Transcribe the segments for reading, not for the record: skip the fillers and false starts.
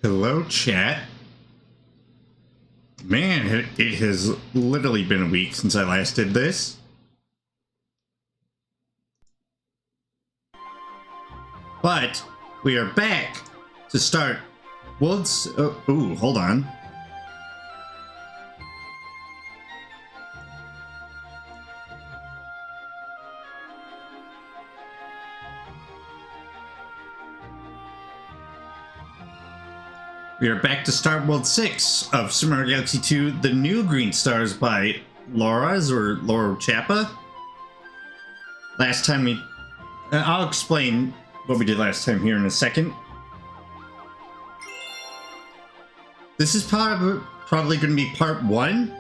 Hello, chat. Man, it has literally been a week since I last did this. But we are back to start World's... ooh, hold on. We are back to start World 6 of Super Mario Galaxy 2, the new Green Stars by Laura Chappa. Last time we... I'll explain what we did last time here in a second. This is probably going to be part 1.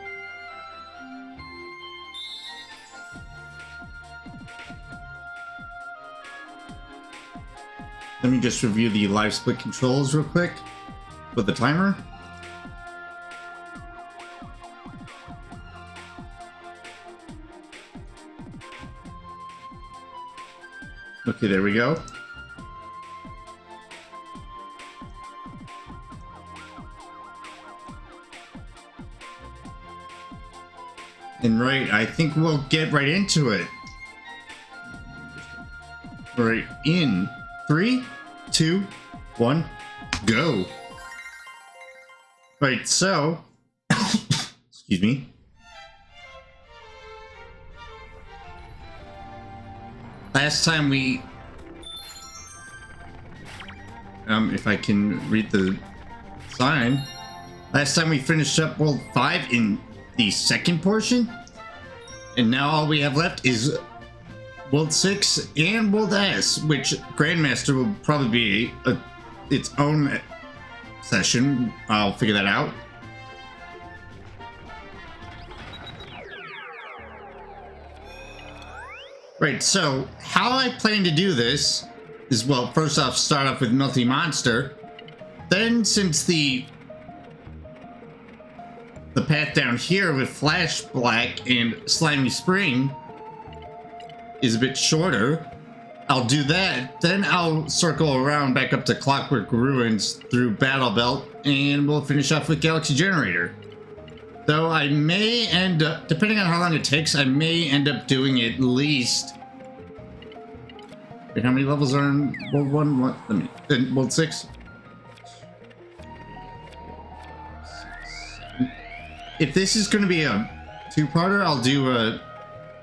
Let me just review the live split controls real quick with the timer. Okay, there we go. And right, I think we'll get right into it. Right, in 3, 2, 1, go. Right, so, excuse me. Last time we, if I can read the sign. Last time we finished up World 5 in the second portion. And now all we have left is World 6 and World S, which Grandmaster will probably be its own session. I'll figure that out. Right, so how I plan to do this is, well, first off, start off with Melty Monster. Then, since the path down here with Flash Black and Slimy Spring is a bit shorter, I'll do that. Then I'll circle around back up to Clockwork Ruins through Battle Belt, and we'll finish off with Galaxy Generator. Though I may end up, depending on how long it takes, I may end up doing at least... Wait, how many levels are in World 1? What? In World 6? If this is going to be a two-parter, I'll do a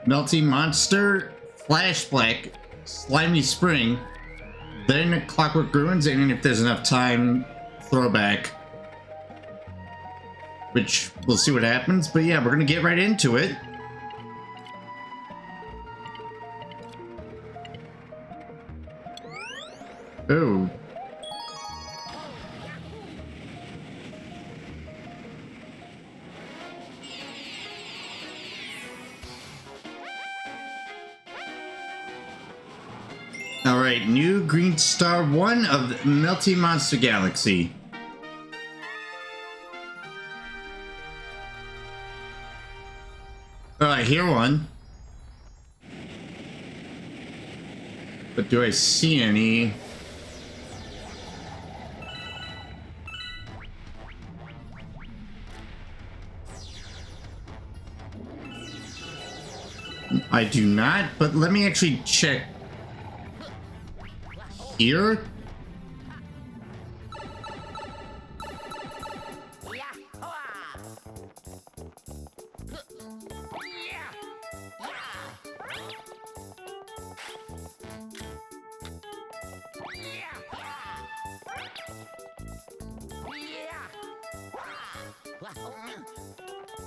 Melty Monster, Flash Black, Slimy Spring, then Clockwork Ruins, and if there's enough time, Throwback. Which, we'll see what happens, but yeah, we're gonna get right into it. Oh. Alright, new Green Star 1 of Melty Monster Galaxy. Oh, I hear one. But do I see any? I do not, but let me actually check here.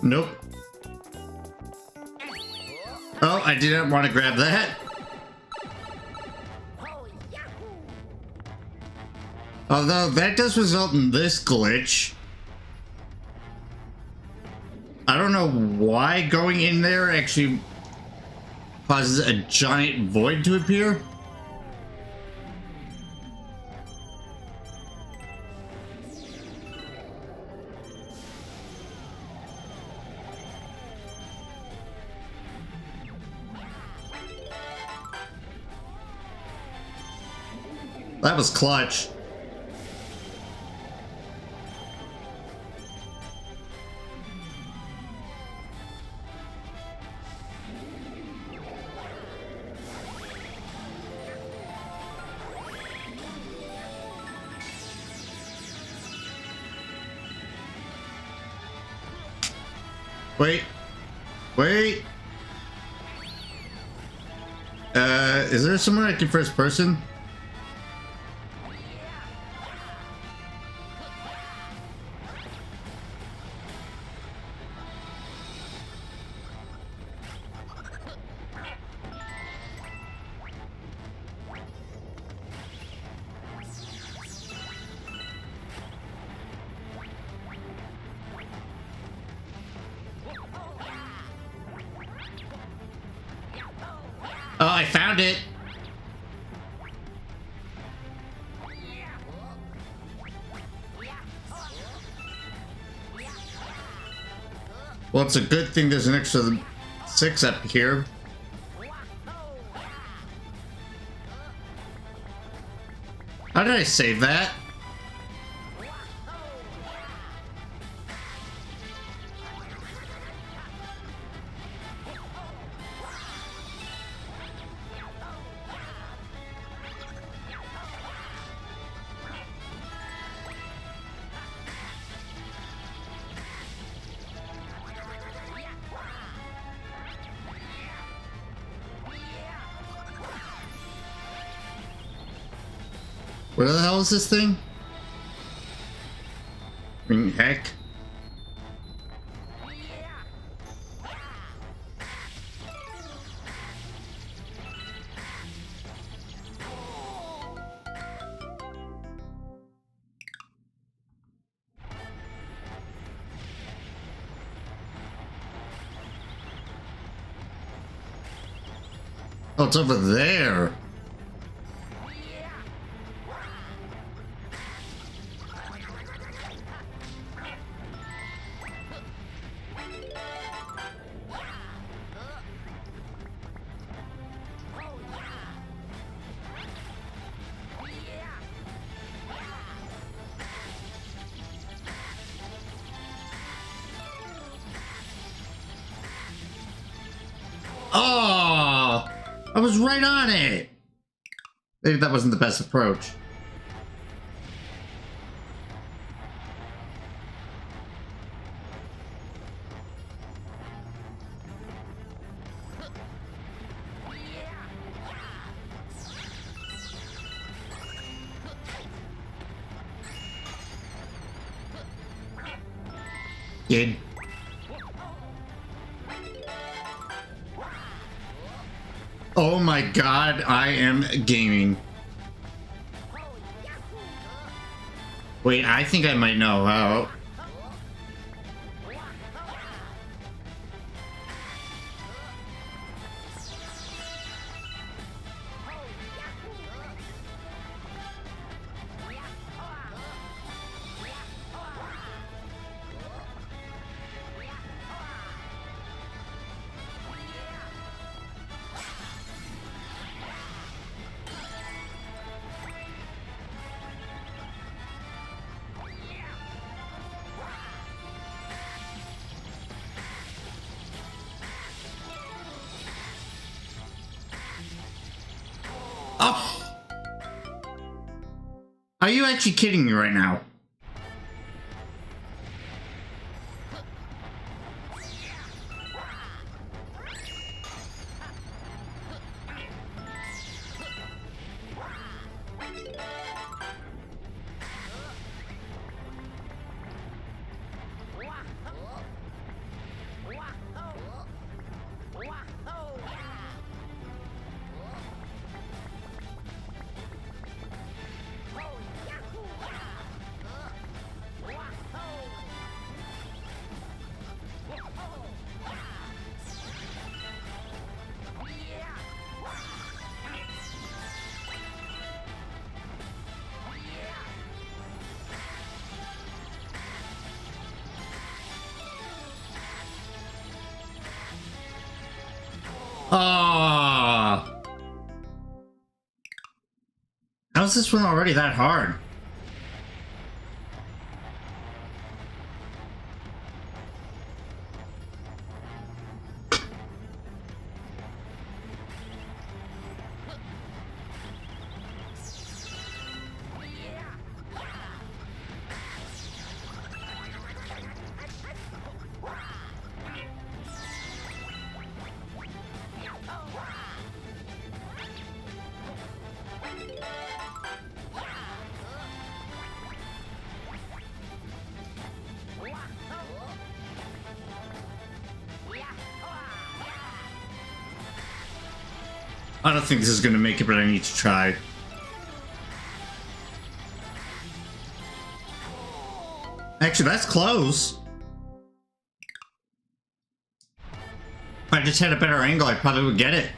Nope. Oh, I didn't want to grab that. Although that does result in this glitch. I don't know why going in there actually causes a giant void to appear. That was clutch. Wait. Wait. Is there somewhere I can first person? Oh, I found it. Well, it's a good thing there's an extra 6 up here. How did I save that? Where the hell is this thing? I mean, heck. Oh, it's over there. Oh, I was right on it. Maybe that wasn't the best approach. Kid. Oh my god, I am gaming. Wait, I think I might know how. Oh! Are you actually kidding me right now? Ah! How's this one already that hard? I don't think this is gonna make it, but I need to try. Actually, that's close. If I just had a better angle, I probably would get it.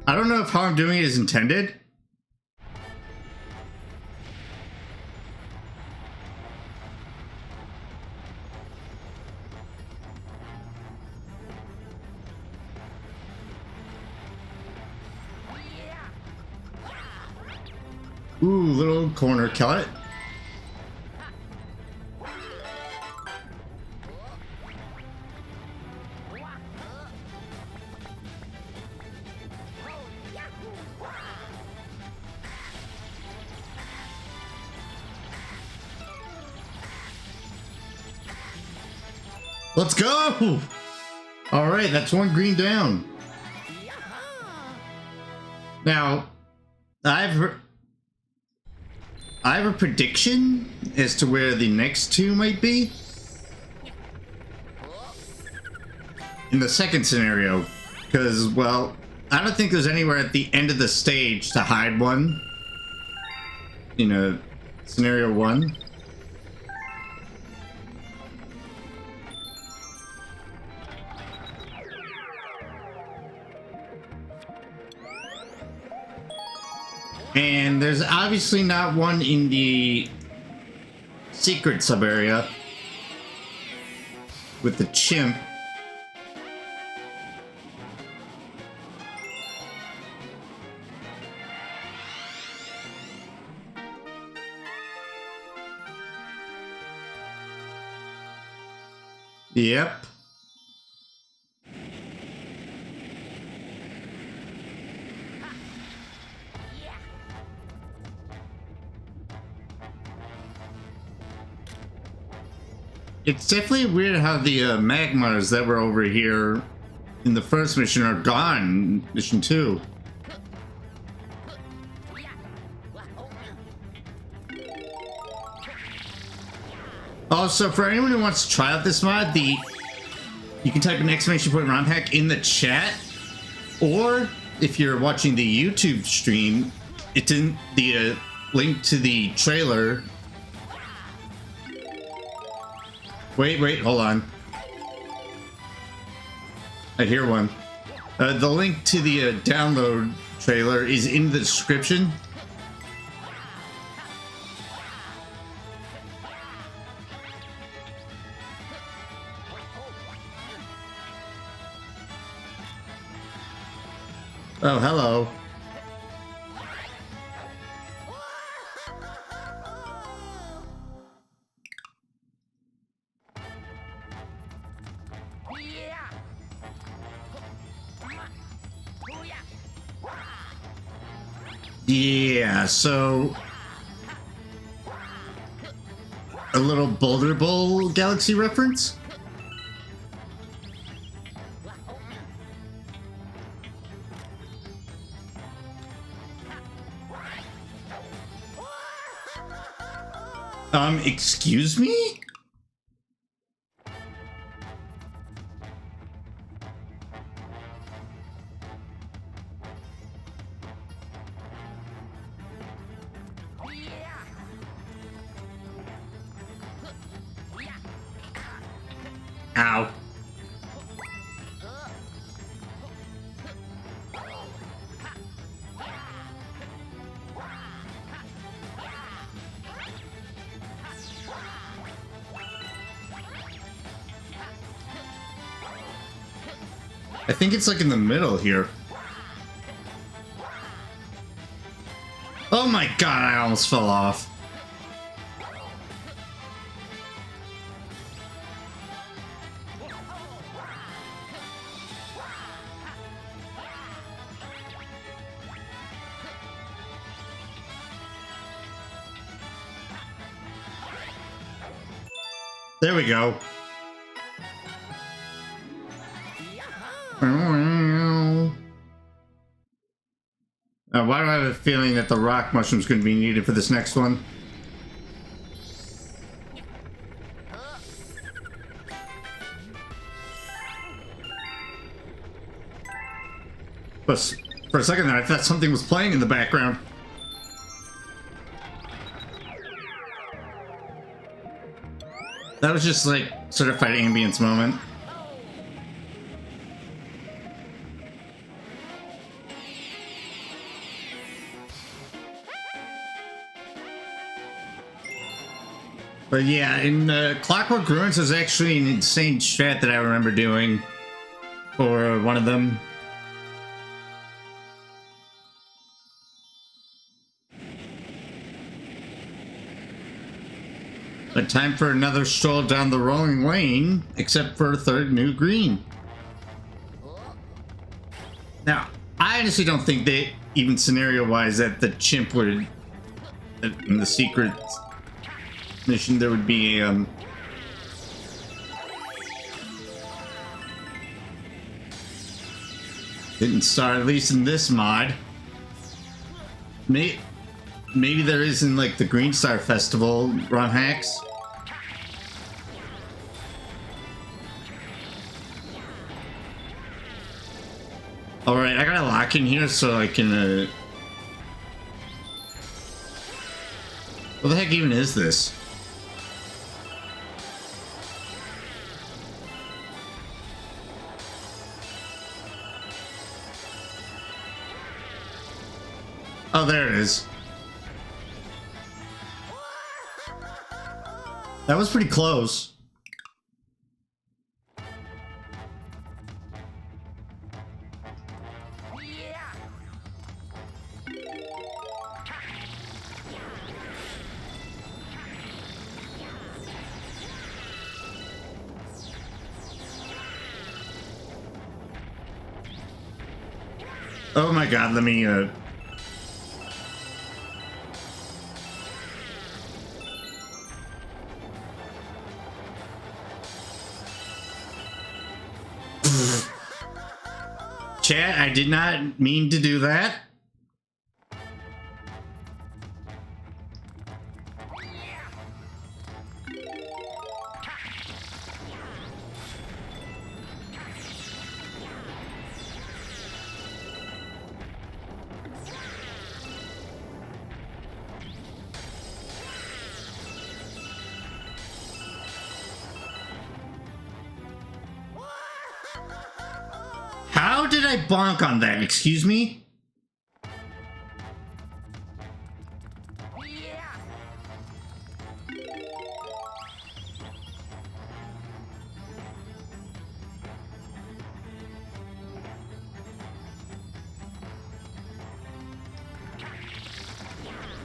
I don't know if how I'm doing it is intended. Ooh, little corner, kill it. Let's go! Alright, that's one green down. Now, I have a prediction as to where the next two might be. In the second scenario. Because, well, I don't think there's anywhere at the end of the stage to hide one. In a scenario 1. And there's obviously not one in the secret sub area with the chimp. Yep. It's definitely weird how the magmas that were over here in the first mission are gone in mission 2. Also, for anyone who wants to try out this mod, you can type an exclamation point ROM hack in the chat, or if you're watching the YouTube stream, it's in the link to the trailer. Wait, hold on. I hear one. The link to the download trailer is in the description. Oh, hello. Yeah, so a little Boulder Bowl Galaxy reference. Excuse me? Ow. I think it's like in the middle here. Oh my god, I almost fell off. There we go. Why do I have a feeling that the rock mushroom is going to be needed for this next one? But for a second there, I thought something was playing in the background. That was just like certified ambience moment. But yeah, in Clockwork Ruins is actually an insane strat that I remember doing for one of them. But time for another stroll down the rolling lane, except for a third new green. Now, I honestly don't think that, even scenario-wise, that the chimp would, in the secret mission, there would be didn't start, at least in this mod. Maybe there is in like the Green Star Festival run hacks. All right, I gotta lock in here so I can. What the heck even is this? Oh, there it is. That was pretty close. Oh my god, let me Chat, I did not mean to do that. How did I bonk on that? Excuse me?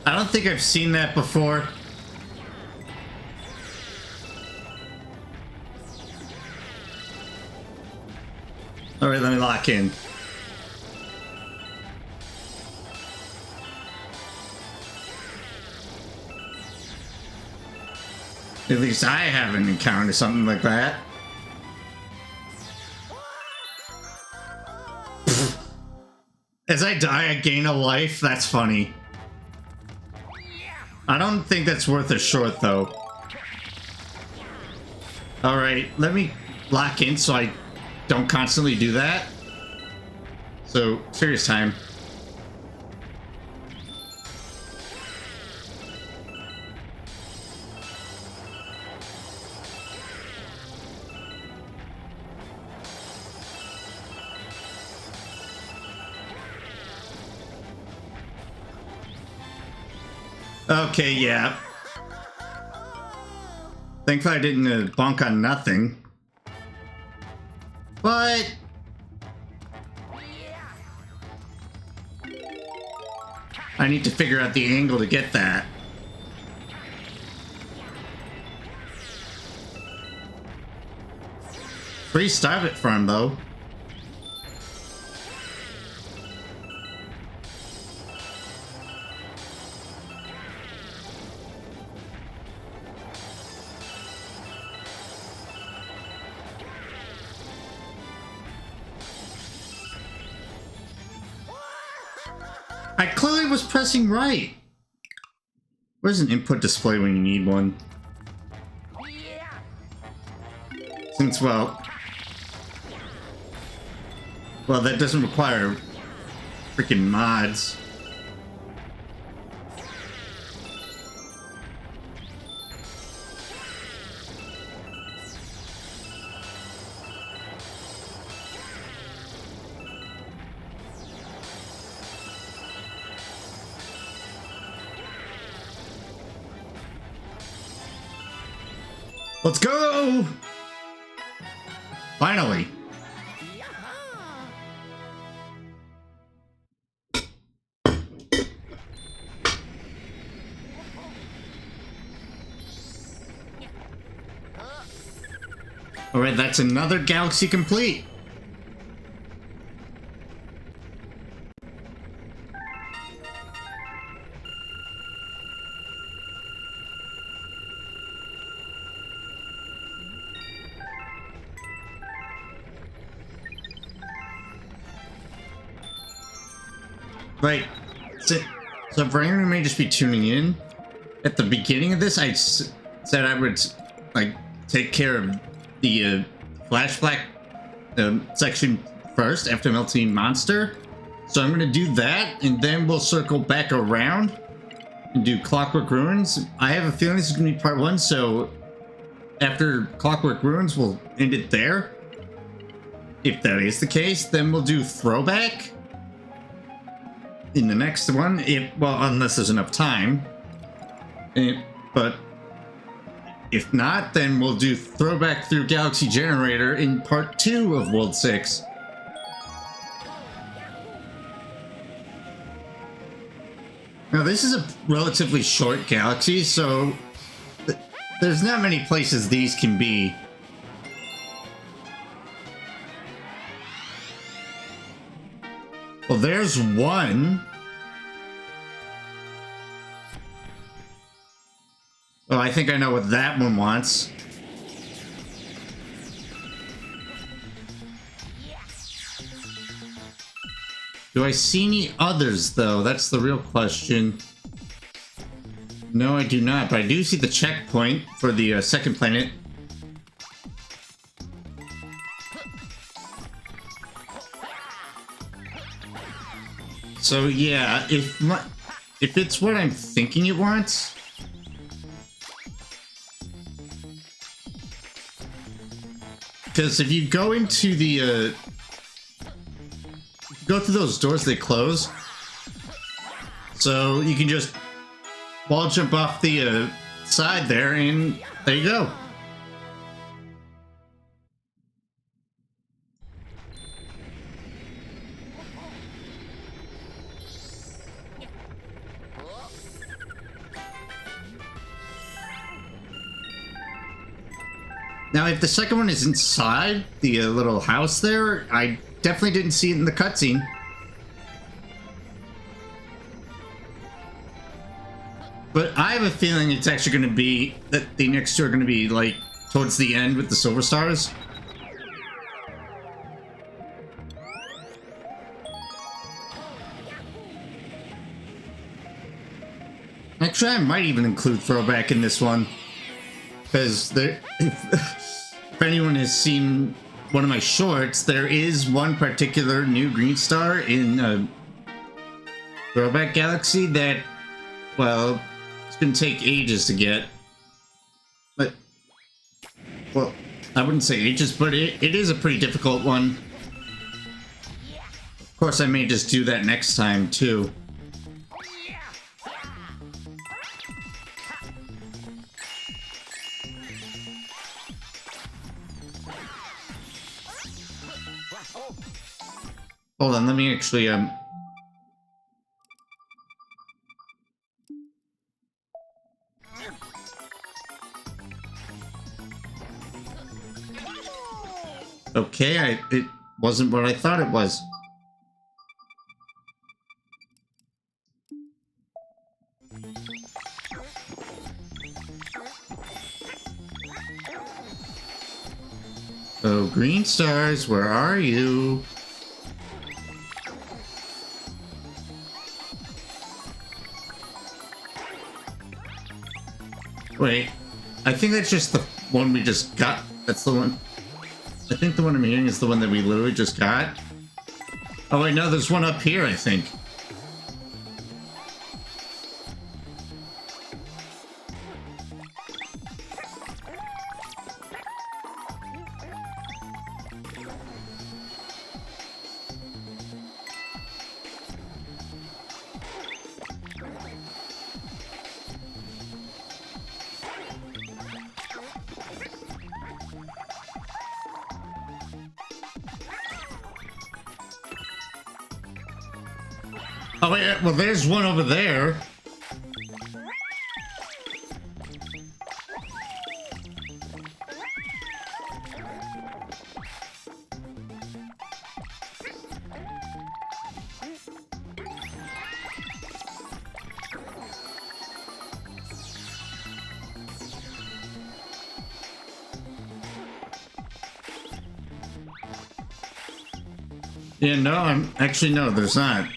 I don't think I've seen that before. All right, let me lock in. At least I haven't encountered something like that. As I die, I gain a life? That's funny. I don't think that's worth a short, though. Alright, let me lock in so I don't constantly do that. So, serious time. Okay, yeah. Thankfully I didn't bonk on nothing. But I need to figure out the angle to get that. Free stop it from though. I clearly was pressing right. Where's an input display when you need one? Since, well, that doesn't require freaking mods. Let's go! Finally. Alright, that's another galaxy complete. Right. So for anyone who may just be tuning in, at the beginning of this, I said I would, like, take care of the flashback section first after melting monster. So I'm gonna do that, and then we'll circle back around and do Clockwork Ruins. I have a feeling this is gonna be part 1, so after Clockwork Ruins, we'll end it there. If that is the case, then we'll do Throwback in the next one, well, unless there's enough time. But if not, then we'll do Throwback through Galaxy Generator in part 2 of World 6. Now, this is a relatively short galaxy, so there's not many places these can be. Well, there's one. Oh, I think I know what that one wants. Do I see any others, though? That's the real question. No, I do not, but I do see the checkpoint for the second planet. So yeah, if it's what I'm thinking it wants, because if you go into the go through those doors, they close, so you can just wall jump off the side there, and there you go. Now, if the second one is inside the little house there, I definitely didn't see it in the cutscene. But I have a feeling it's actually going to be that the next two are going to be like towards the end with the silver stars. Actually, I might even include Throwback in this one, because there. If anyone has seen one of my shorts, there is one particular new green star in Throwback Galaxy that, well, it's gonna take ages to get. But, well, I wouldn't say ages, but it is a pretty difficult one. Of course, I may just do that next time, too. Hold on, let me actually, okay, it wasn't what I thought it was. Oh, green stars, where are you? Wait, I think that's just the one we just got. That's the one. I think the one I'm hearing is the one that we literally just got. Oh wait, no, there's one up here, I think. Oh wait, well there's one over there. Yeah, no, I'm actually no, there's not.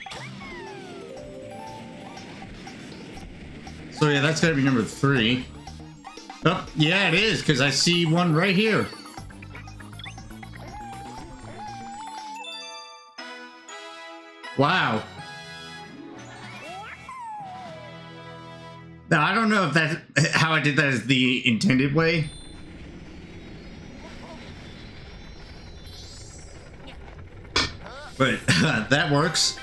So yeah, that's gotta be number 3. Oh, yeah, it is, because I see one right here. Wow. Now, I don't know if that's how I did that is the intended way. But that works.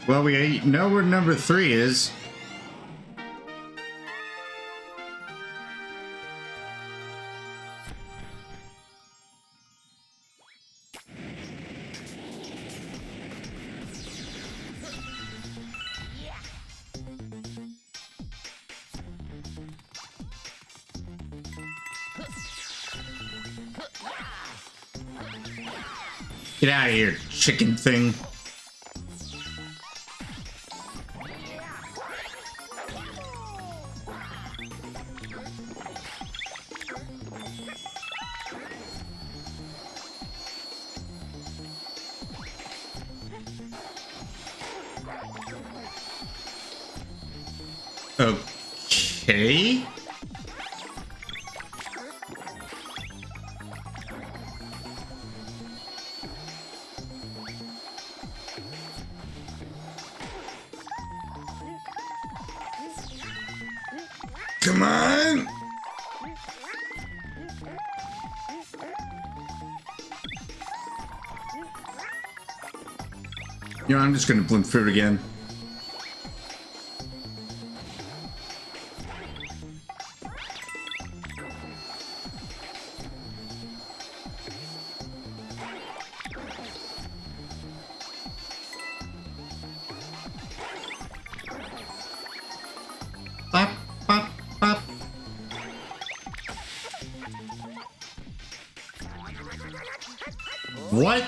Well, we know where number 3 is. Get out of here, chicken thing. Okay. Come on. You know, I'm just gonna blink through it again. Bop, bop, bop. What?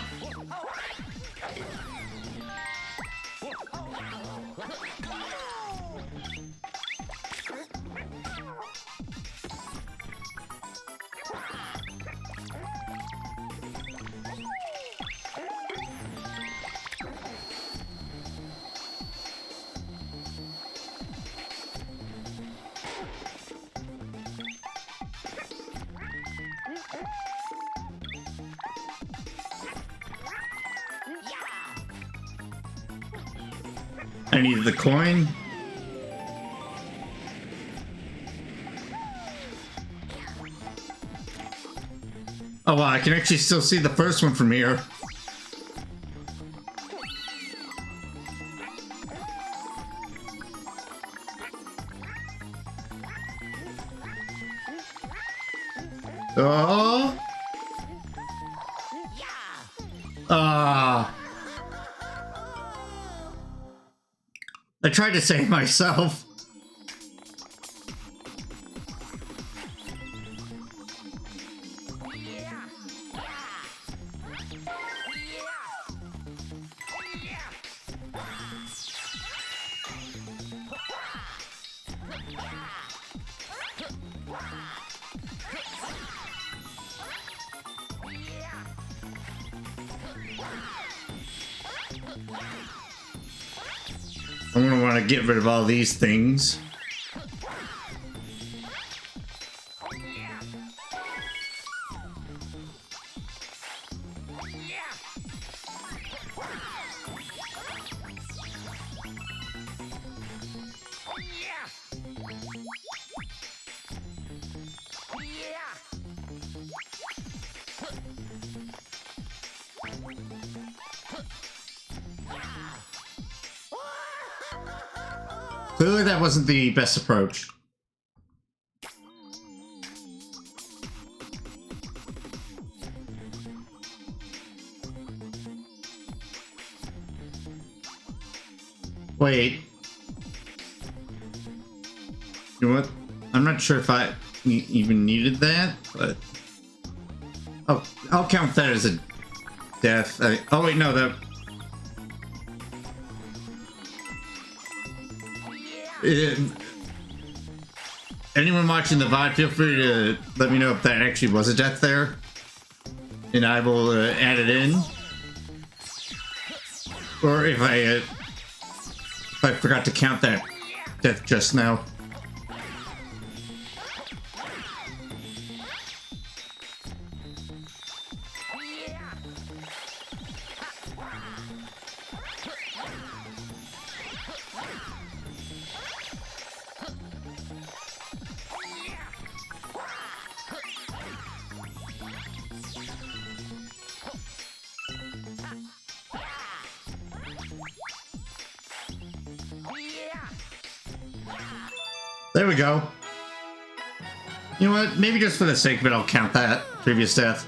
I need the coin. Oh wow, I can actually still see the first one from here. Oh. Ah. I tried to save myself. I'm gonna want to get rid of all these things. Clearly that wasn't the best approach. Wait. You know what? I'm not sure if I even needed that, but... Oh, I'll count that as a death. Oh wait, no, that... Anyone watching the VOD, feel free to let me know if that actually was a death there, and I will add it in. Or if I forgot to count that death just now. There we go. You know what? Maybe just for the sake of it, I'll count that previous death.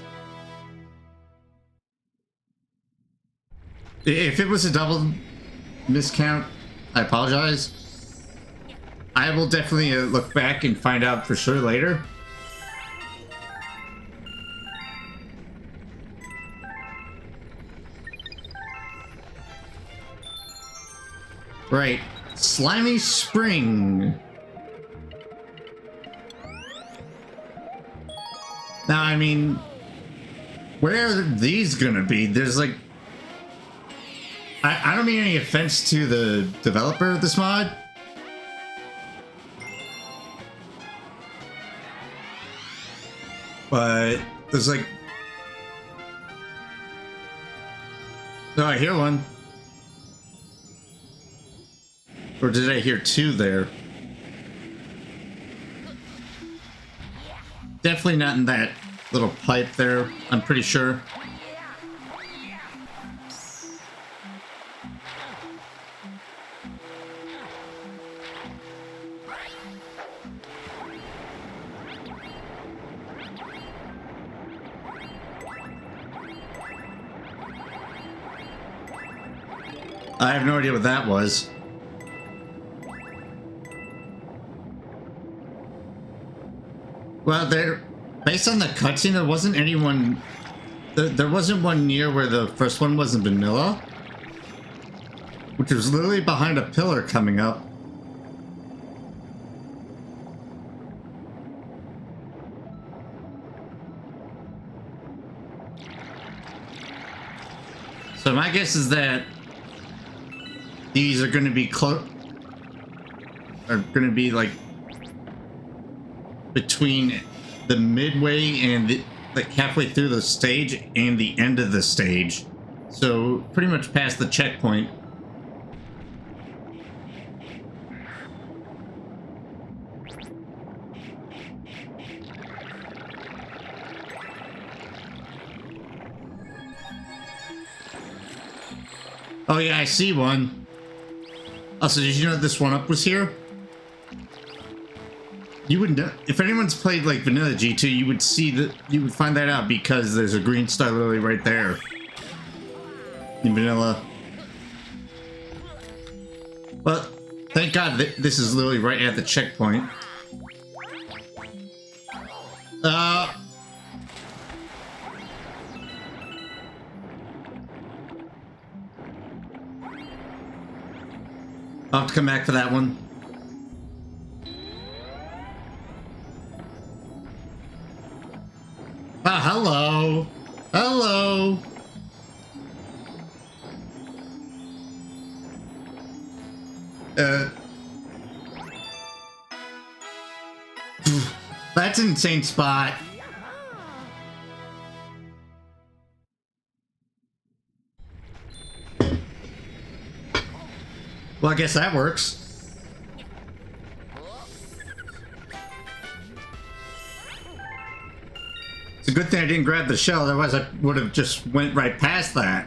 If it was a double miscount, I apologize. I will definitely look back and find out for sure later. Right. Slimy Spring. Now, I mean, where are these gonna be? There's like... I don't mean any offense to the developer of this mod. But there's like... Oh, I hear one. Or did I hear two there? Definitely not in that little pipe there, I'm pretty sure. I have no idea what that was. Well, based on the cutscene, there wasn't anyone... There wasn't one near where the first one was in vanilla. Which was literally behind a pillar coming up. So my guess is that these are going to be like between the midway and like halfway through the stage and the end of the stage. So pretty much past the checkpoint. Oh yeah, I see one. Also, did you know this one up was here? You would know, if anyone's played like Vanilla G2, you would see that, you would find that out because there's a green star literally right there in Vanilla. But thank God this is literally right at the checkpoint. I'll have to come back for that one. Ah, hello. Hello. That's an insane spot. Well, I guess that works. It's a good thing I didn't grab the shell, otherwise I would have just went right past that.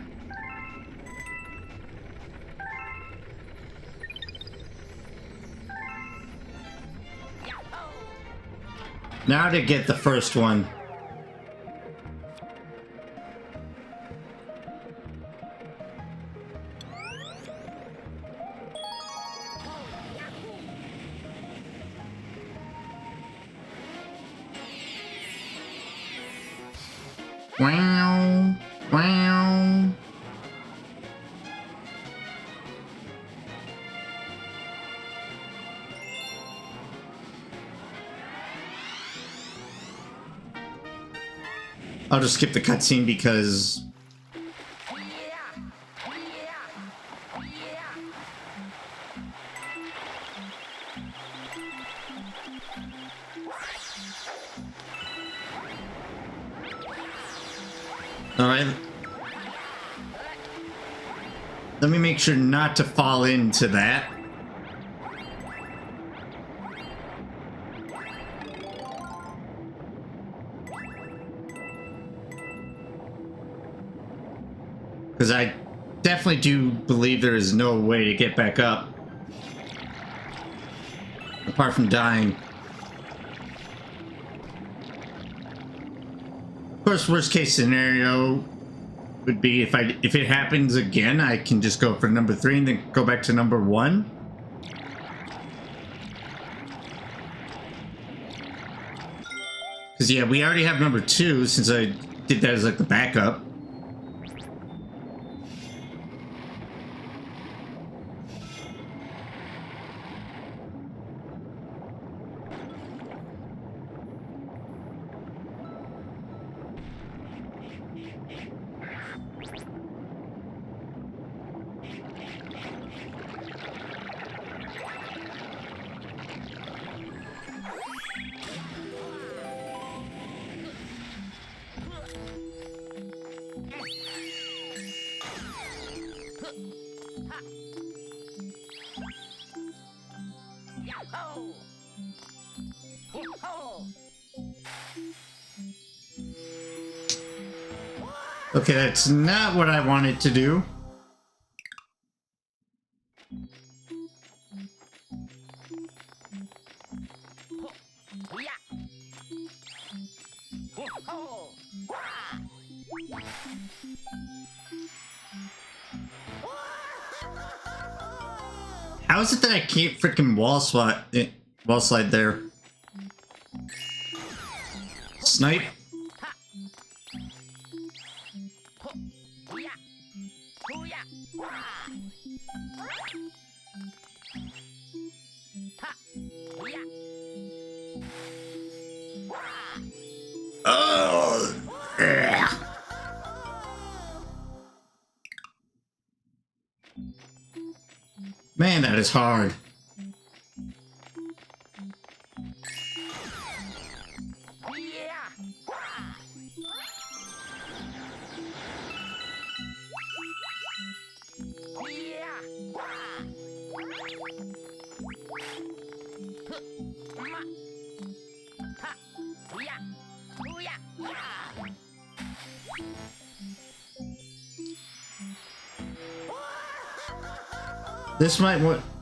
Now to get the first one. Wow, wow. I'll just skip the cutscene because alright. Let me make sure not to fall into that. Because I definitely do believe there is no way to get back up. Apart from dying. Of course, worst case scenario would be if it happens again, I can just go for number 3 and then go back to number 1. Because yeah, we already have number 2 since I did that as like the backup. Okay, that's not what I wanted to do. How is it that I can't freaking wall slide there? Snipe. Oh. Man, that is hard.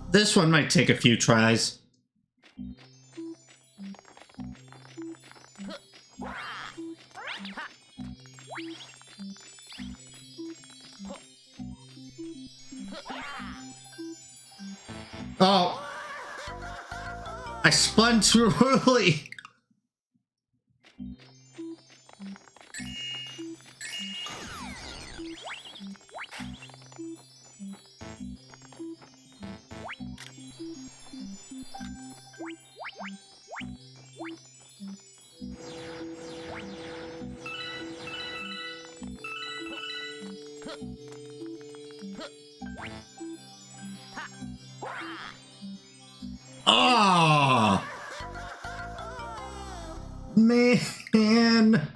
This one might take a few tries. Oh, I spun too early. Oh, man.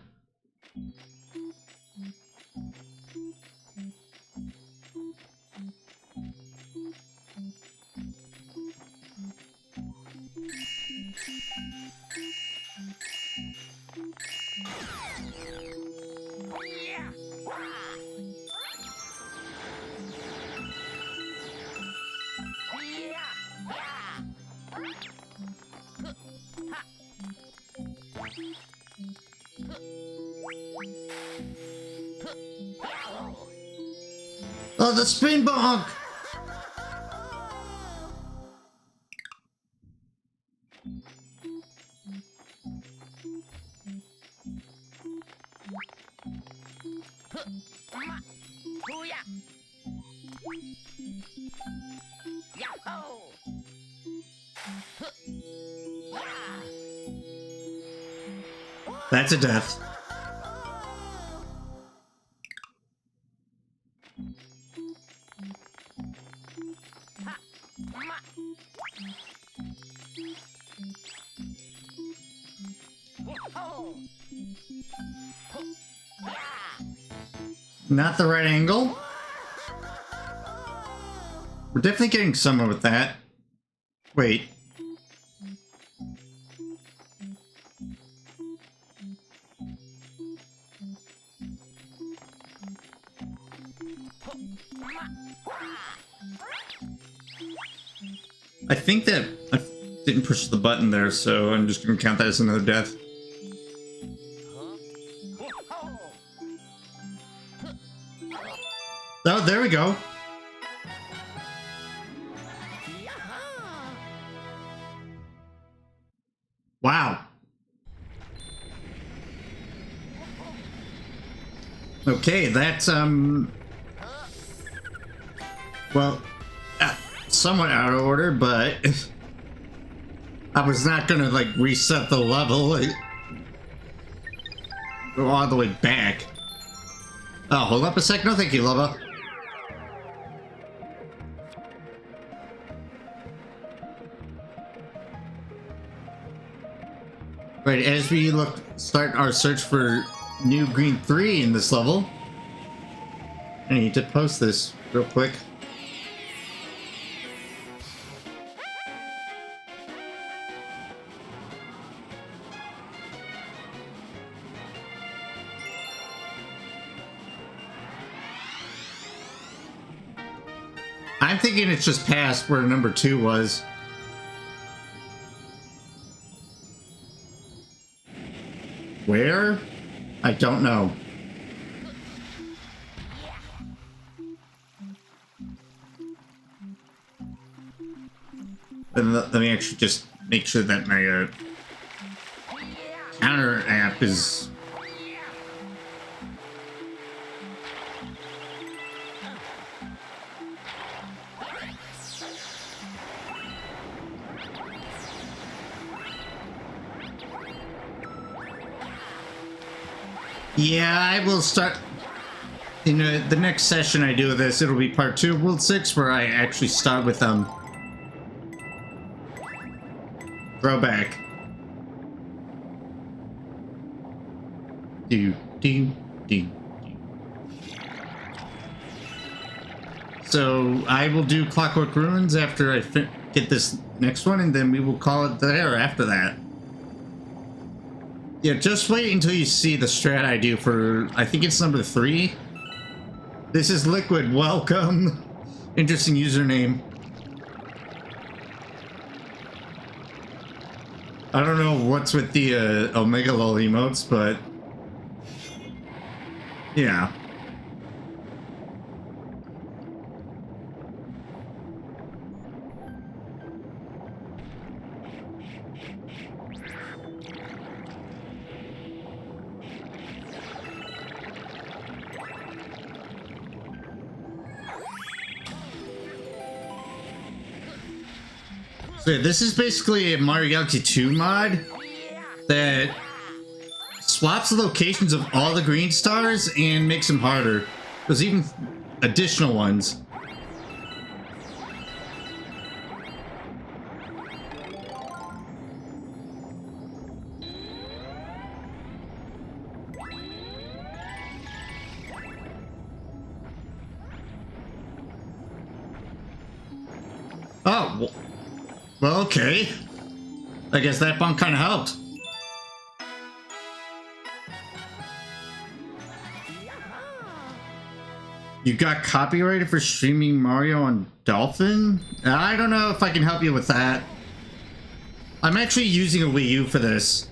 Oh, the spin bonk! That's a death. Not the right angle. We're definitely getting somewhere with that. Wait. I think that I didn't push the button there, so I'm just gonna count that as another death. Oh, there we go. Wow. Okay, that's, well, somewhat out of order, but I was not gonna, like, reset the level, go all the way back. Oh, hold up a sec. No, thank you, Lava. Right, as we start our search for new green 3 in this level, I need to post this real quick. I'm thinking it's just past where number 2 was. Where? I don't know. Let me actually just make sure that my counter app is... Yeah, I will start... You know, the next session I do with this, it'll be part 2 of World 6, where I actually start with throwback. So I will do Clockwork Ruins after I get this next one, and then we will call it there after that. Yeah, just wait until you see the strat I do for, I think it's number 3. This is Liquid, welcome. Interesting username. I don't know what's with the Omega Lol emotes, but yeah. So this is basically a Mario Galaxy 2 mod that swaps the locations of all the green stars and makes them harder. There's even additional ones. Oh, well, okay. I guess that bump kind of helped. You got copyrighted for streaming Mario on Dolphin? I don't know if I can help you with that. I'm actually using a Wii U for this.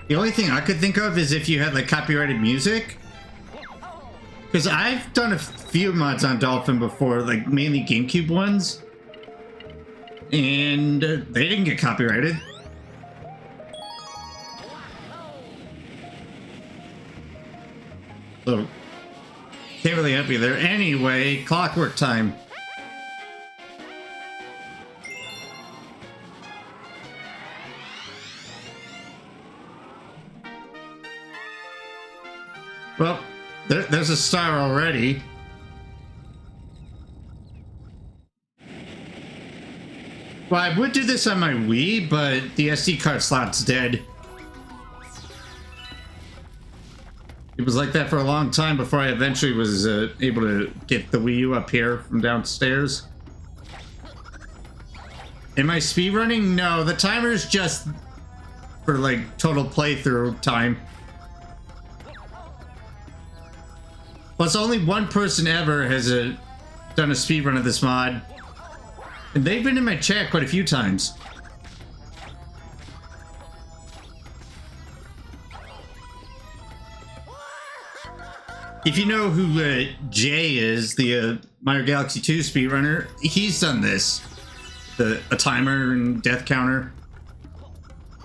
The only thing I could think of is if you had like copyrighted music. Because I've done a few mods on Dolphin before, like mainly GameCube ones. And they didn't get copyrighted. So, can't really help you there. Anyway, clockwork time. Well, there's a star already. Well, I would do this on my Wii, but the SD card slot's dead. It was like that for a long time before I eventually was able to get the Wii U up here from downstairs. Am I speedrunning? No, the timer's just for like total playthrough time. Plus, only one person ever has done a speedrun of this mod. And they've been in my chat quite a few times. If you know who Jay is, the Mario Galaxy 2 speedrunner, he's done this. A timer and death counter.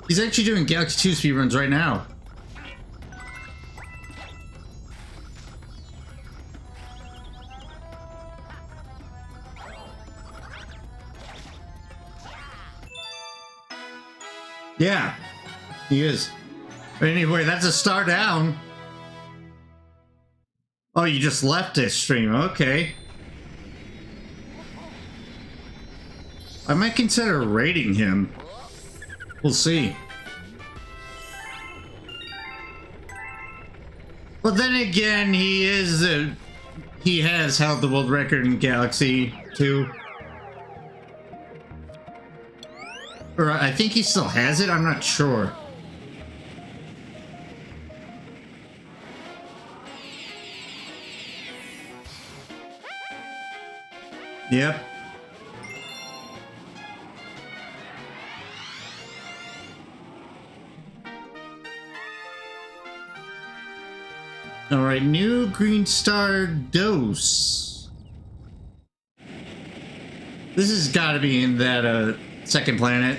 He's actually doing Galaxy 2 speedruns right now. Yeah, he is. Anyway, that's a star down. Oh, you just left this stream. Okay. I might consider rating him. We'll see. But then again, he has held the world record in Galaxy 2. Or I think he still has it, I'm not sure. Yep. Alright, new green star dose. This has got to be in that second planet.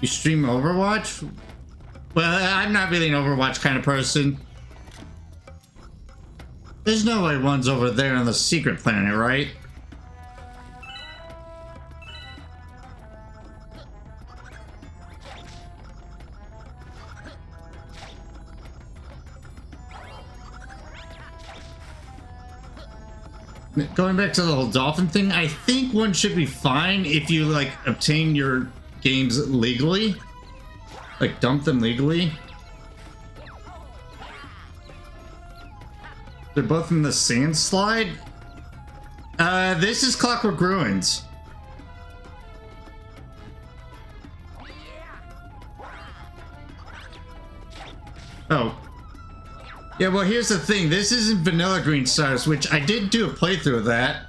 You stream Overwatch? Well, I'm not really an Overwatch kind of person. There's no way one's over there on the secret planet, right? Going back to the whole dolphin thing, I think one should be fine if you, like, obtain your games legally. Like, dump them legally. They're both in the sand slide? This is Clockwork Ruins. Oh. Yeah, well, here's the thing. This isn't Vanilla Green Stars, which I did do a playthrough of that.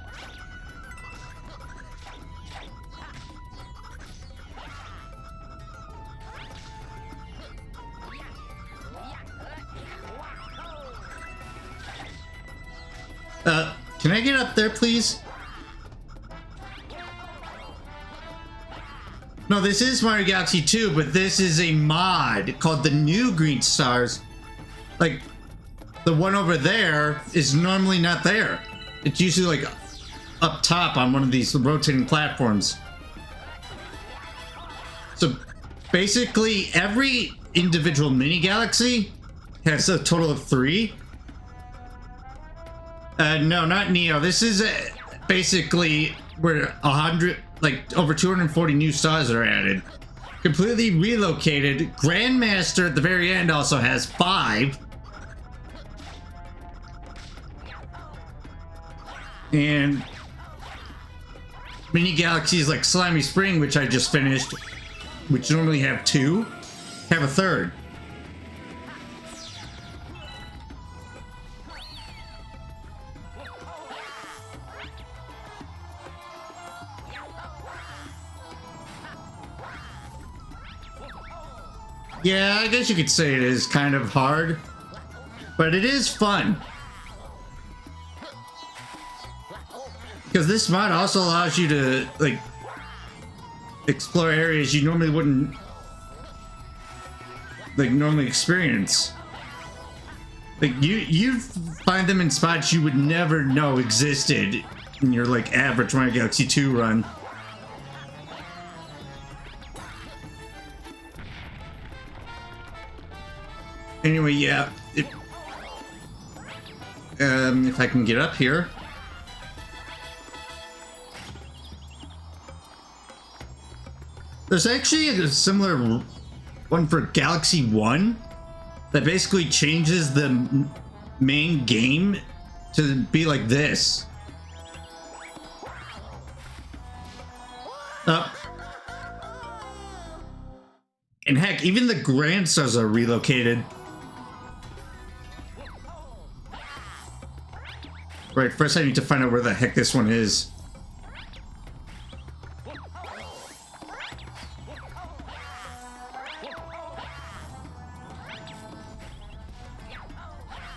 Can I get up there, please? No, this is Mario Galaxy 2, but this is a mod called the New Green Stars. Like, the one over there is normally not there. It's usually like up top on one of these rotating platforms. So basically every individual mini galaxy has a total of 3. No, not Neo. This is basically where 100, like over 240 new stars are added. completely relocated. Grandmaster at the very end also has 5. And mini galaxies like Slimy Spring, which I just finished, which normally have 2, have a 3rd. Yeah, I guess you could say it is kind of hard, but it is fun. Because this mod also allows you to, like, explore areas you normally wouldn't, like, normally experience. Like, you find them in spots you would never know existed in your, like, average Mario Galaxy 2 run. Anyway, yeah, if I can get up here. There's actually a similar one for Galaxy 1 that basically changes the main game to be like this. And heck, even the Grand Stars are relocated. Right, first I need to find out where the heck this one is.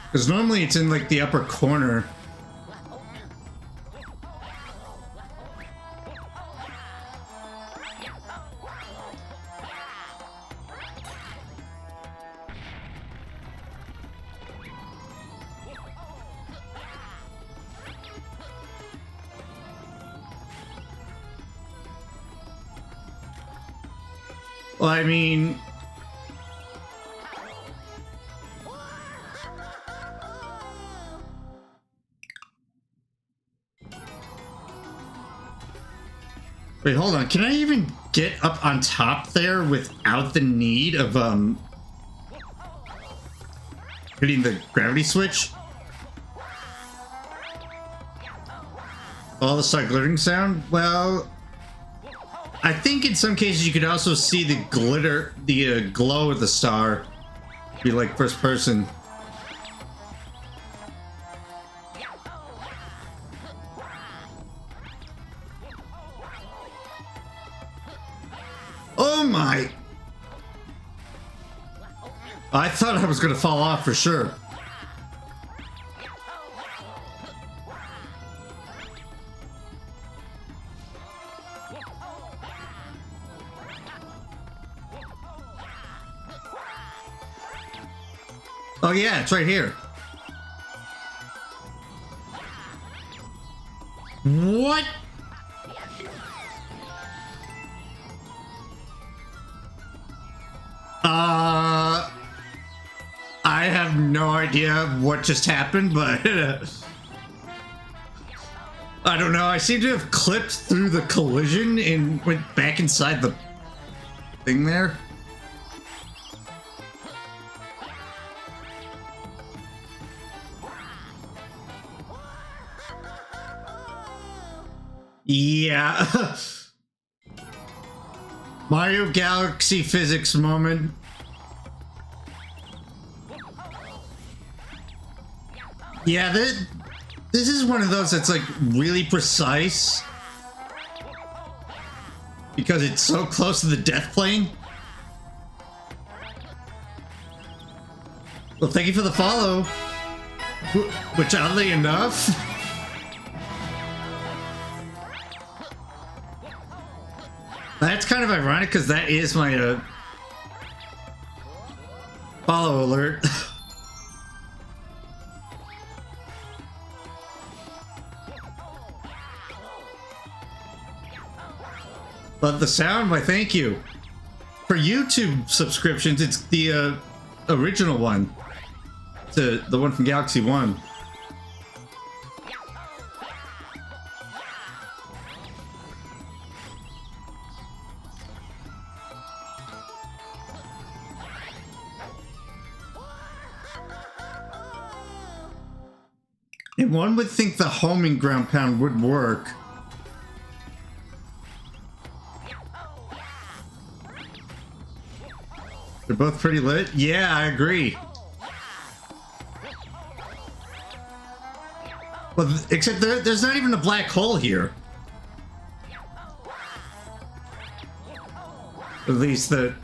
Because normally it's in, like, the upper corner. Well, I mean... Wait, hold on. Can I even get up on top there without the need of, hitting the gravity switch? Oh, the start glittering sound? Well... I think in some cases you could also see the glitter, the glow of the star. Be like first person. Oh my! I thought I was gonna fall off for sure. Oh yeah, it's right here. What? I have no idea what just happened, but I don't know. I seem to have clipped through the collision and went back inside the thing there. Yeah. Mario Galaxy physics moment. Yeah, this is one of those that's like really precise because it's so close to the death plane. Well, thank you for the follow, which oddly enough, that's kind of ironic because that is my follow alert. But the sound, why thank you. For YouTube subscriptions, it's the original one. The one from Galaxy 1. And one would think the homing ground pound would work. They're both pretty lit. Yeah, I agree. Well, except there's not even a black hole here. At least the...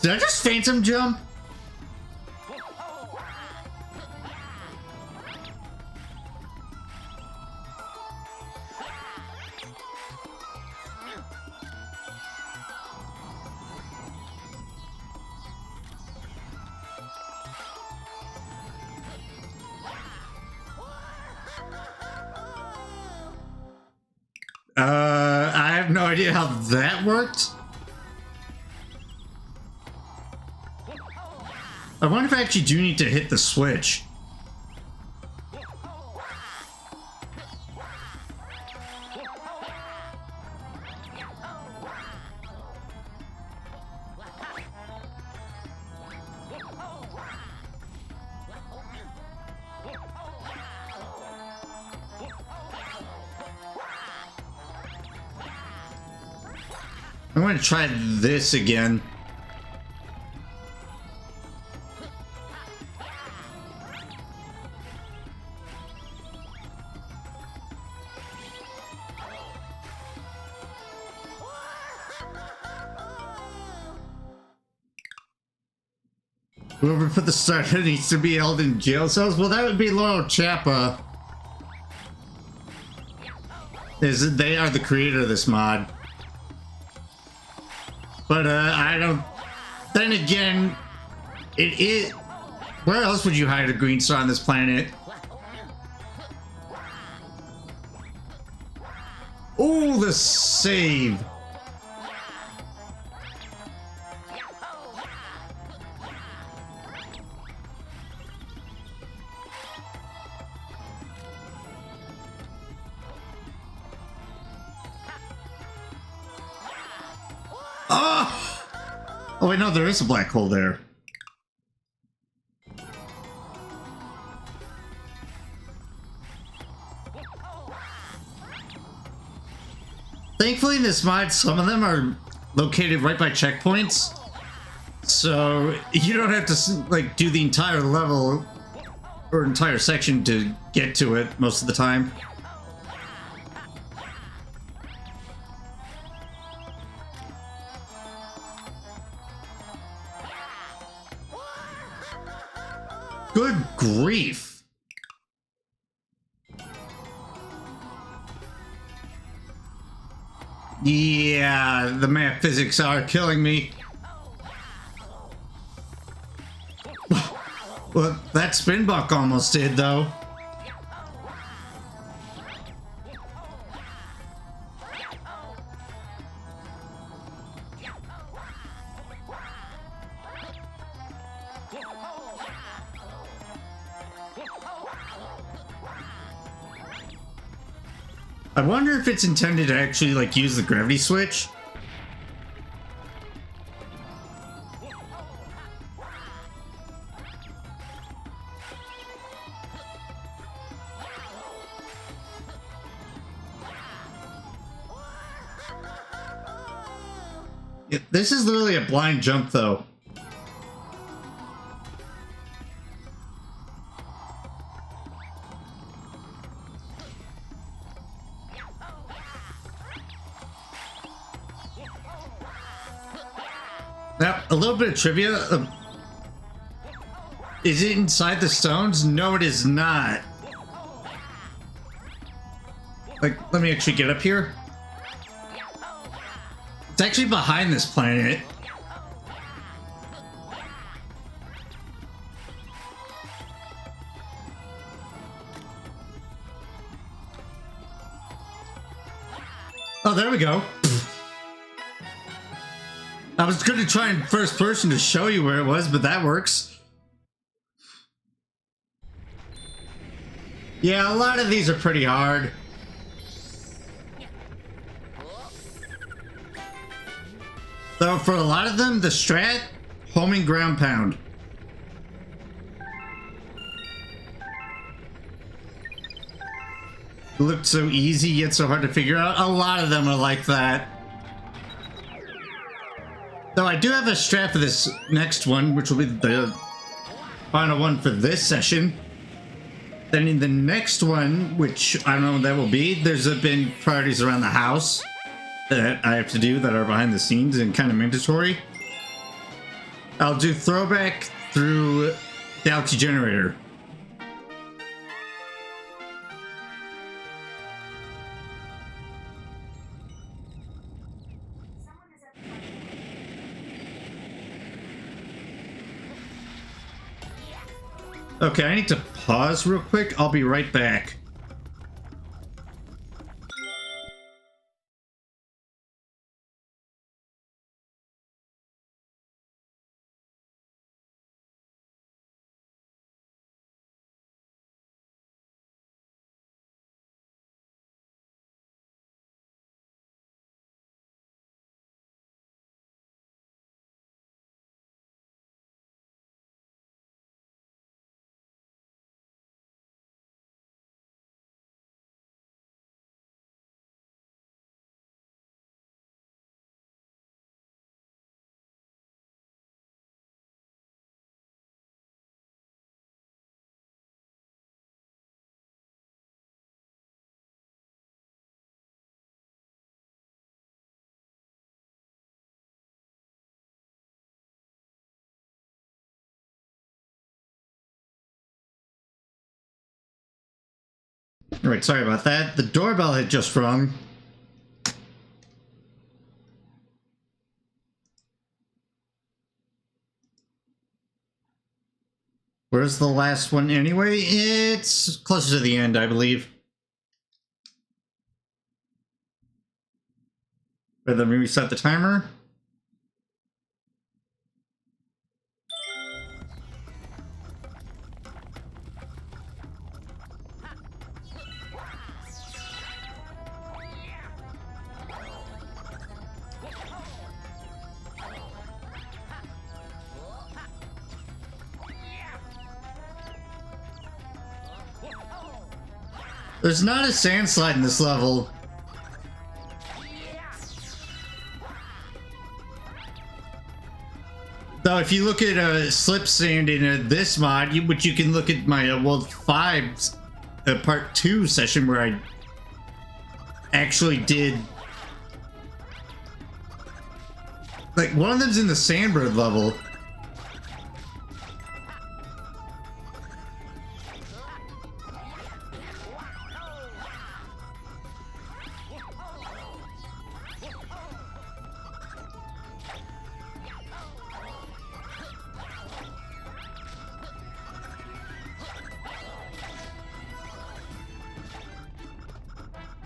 Did I just phantom jump? I have no idea how that worked. I wonder if I actually do need to hit the switch. I'm going to try this again. Whoever put the starter needs to be held in jail cells. Well, that would be Laurel Chappa. They are the creator of this mod. But I don't. Then again, it is. Where else would you hide a green star on this planet? Oh, the save. Oh wait, no, there is a black hole there. Thankfully in this mod, some of them are located right by checkpoints. So you don't have to like do the entire level or entire section to get to it most of the time. Good grief. Yeah, the math physics are killing me. Well, that spin buck almost did, though. I wonder if it's intended to actually, like, use the gravity switch. Yeah, this is literally a blind jump, though. Now, a little bit of trivia. Is it inside the stones? No, it is not. Like, let me actually get up here. It's actually behind this planet. Oh, there we go. I was going to try in first person to show you where it was, but that works. Yeah, a lot of these are pretty hard. Though for a lot of them, the strat, homing ground pound. It looked so easy, yet so hard to figure out. A lot of them are like that. Though I do have a strat for this next one, which will be the final one for this session. Then in the next one, which I don't know what that will be, there's been priorities around the house that I have to do that are behind the scenes and kind of mandatory. I'll do throwback through Galaxy Generator. Okay, I need to pause real quick. I'll be right back. Alright, sorry about that. The doorbell had just rung. Where's the last one anyway? It's closer to the end, I believe. But let me reset the timer. There's not a sand slide in this level. Though if you look at slip sand in this mod, which you can look at my World 5 part 2 session where I actually did... Like, one of them's in the Sandbird level.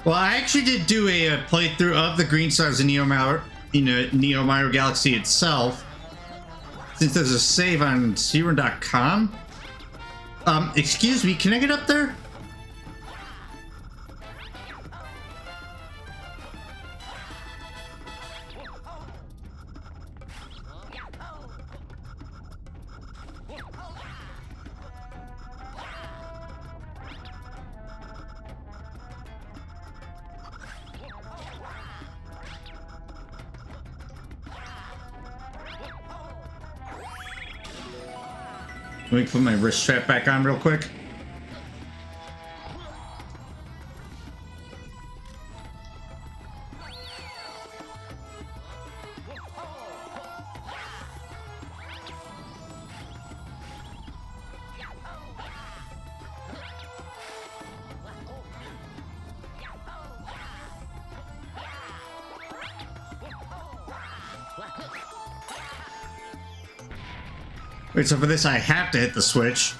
Well, I actually did do a playthrough of the Green Stars in Neo Mario Galaxy itself, since there's a save on Serum.com. Excuse me, can I get up there? Let me put my wrist strap back on real quick. Wait, so for this I have to hit the switch.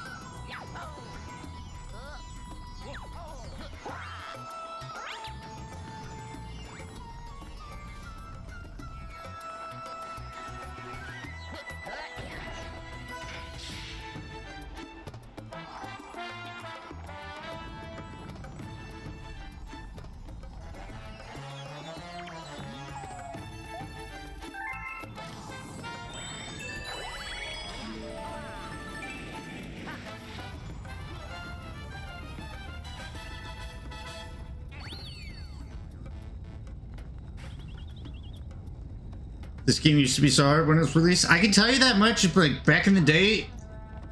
This game used to be so hard when it was released. I can tell you that much, but back in the day,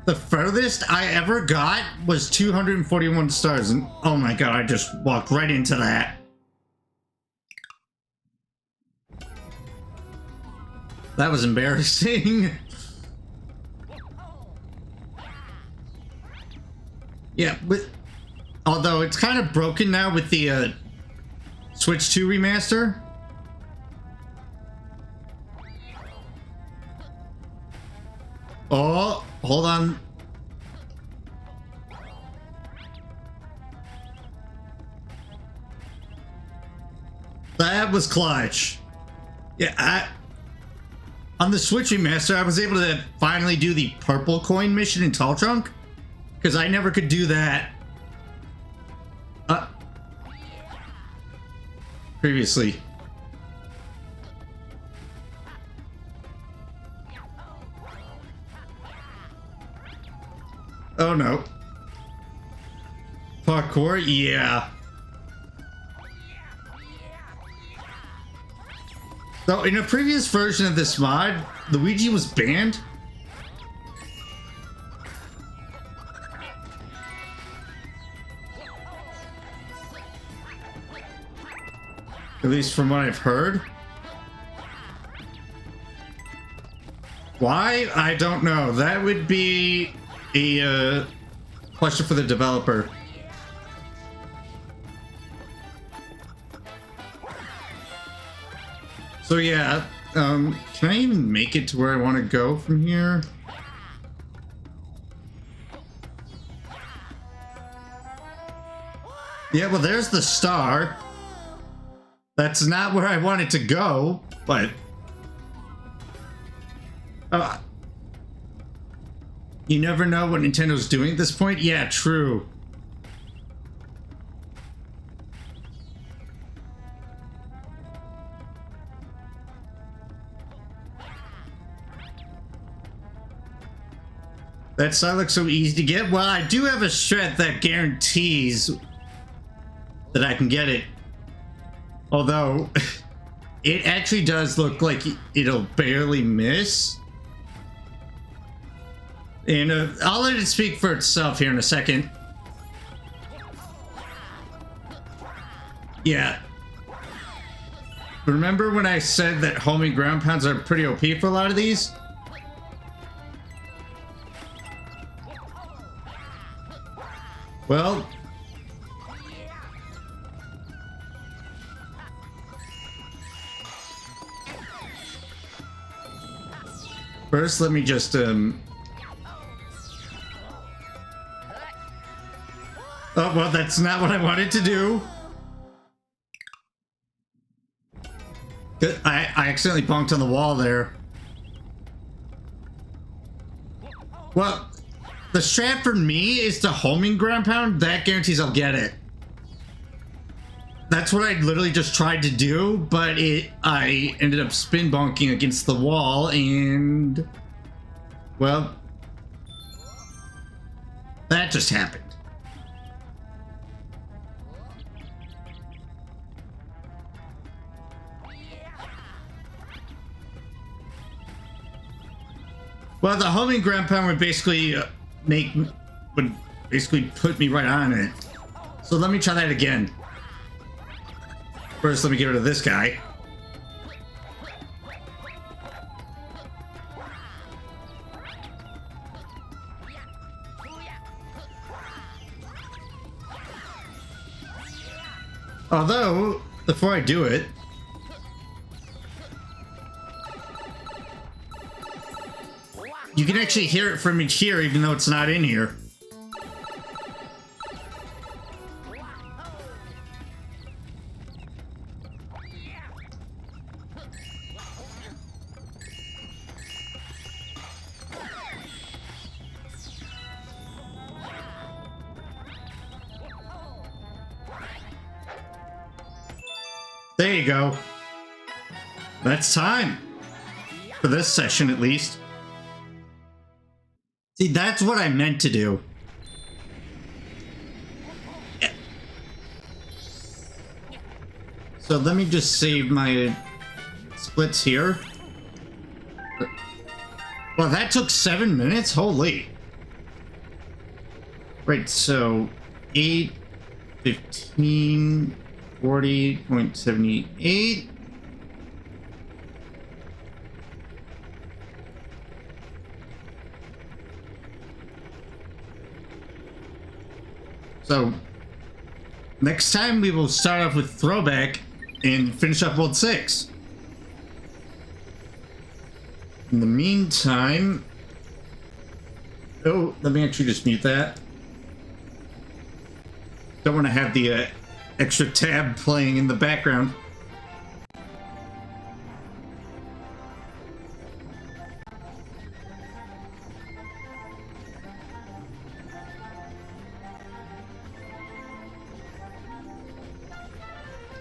the furthest I ever got was 241 stars. And oh my god, I just walked right into that. That was embarrassing. Yeah, but although it's kind of broken now with the Switch 2 remaster. Oh, hold on. That was clutch. Yeah, on the Switch remaster, I was able to finally do the purple coin mission in Tall Trunk, because I never could do that previously. Oh no. Parkour? Yeah. So in a previous version of this mod, Luigi was banned. At least from what I've heard. Why? I don't know. That would be a question for the developer. So yeah, can I even make it to where I want to go from here? Yeah, well there's the star. That's not where I wanted to go, but... you never know what Nintendo's doing at this point? Yeah, true. That side looks so easy to get. Well, I do have a strat that guarantees that I can get it. Although, it actually does look like it'll barely miss. And I'll let it speak for itself here in a second. Yeah. Remember when I said that homing ground pounds are pretty OP for a lot of these? Well... first, let me just, oh, well, that's not what I wanted to do. I accidentally bonked on the wall there. Well, the strat for me is to homing ground pound. That guarantees I'll get it. That's what I literally just tried to do, but I ended up spin bonking against the wall and... well... that just happened. Well, the homing ground pound would basically would basically put me right on it. So let me try that again. First, let me get rid of this guy. Although, before I do it, you can actually hear it from here, even though it's not in here. There you go. That's time. For this session, at least. See, that's what I meant to do. So let me just save my splits here. Well, that took 7 minutes? Holy. Right, so 8, 15, 40.78. So, next time we will start off with Throwback and finish up World 6. In the meantime... Oh, let me actually just mute that. Don't want to have the extra tab playing in the background.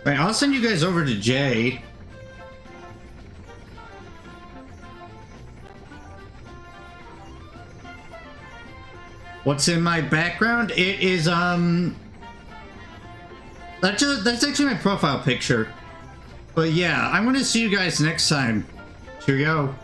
Alright, I'll send you guys over to Jay. What's in my background? It is, that's actually my profile picture. But yeah, I'm gonna see you guys next time. Cheerio.